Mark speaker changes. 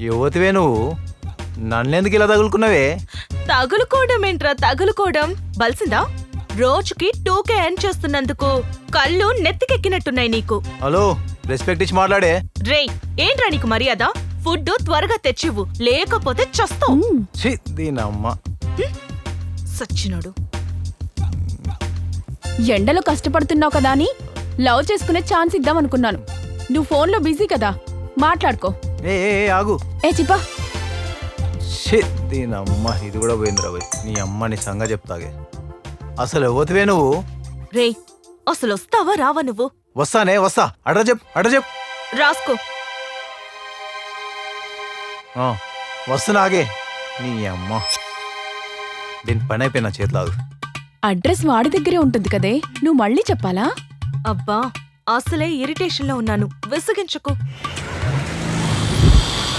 Speaker 1: యువతివే నువ్వు నన్నెందుకు ఇలా తగులుకున్నావే?
Speaker 2: తగులుకోవడం ఏంట్రా తగులుకోవడం? బలిసిందా? రోజుకి 2K ఎర్న్ చేస్తున్నందుకు కళ్ళు నెత్తికెక్కినట్టున్నాయి నీకు.
Speaker 1: హలో, రెస్పెక్ట్ ఇచ్చి మాట్లాడే.
Speaker 2: రేయ్, ఏంట్రా నీకు మర్యాద? ఫుడ్ త్వరగా తెచ్చివ్వు, లేకపోతే చస్తావు.
Speaker 1: ఛీ, దీనమ్మ.
Speaker 2: సచ్చినోడు.
Speaker 3: ఎండలో కష్టపడుతున్నావు కదా అని లవ్ చేసుకునే ఛాన్స్ ఇద్దామనుకున్నాను. నువ్వు ఫోన్లో బిజీ కదా, మాట్లాడుకో.
Speaker 1: ఏ ఆగు.
Speaker 3: ఏ చిప్పా.
Speaker 1: ఛీ, దీనమ్మ, ఇది కూడా పోయిందిరా పోయి. నీ అమ్మ నీ సంగ చెప్తాగే. అసలు యువతివే నువ్వు?
Speaker 2: రేయ్, అసలు వస్తావా రావా నువ్వు?
Speaker 1: వస్తా. అడ్రస్ చెప్పు.
Speaker 2: రాసుకో.
Speaker 1: వస్తున్నా, ఆగే. నీ అమ్మ, దీని పని అయిపోయిన చేతిలాగు.
Speaker 3: అడ్రస్ వాడి దగ్గరే ఉంటుంది కదే, నువ్వు మళ్ళీ చెప్పాలా?
Speaker 2: అబ్బా, అసలే ఇరిటేషన్ లో ఉన్నాను, విసిగించకు.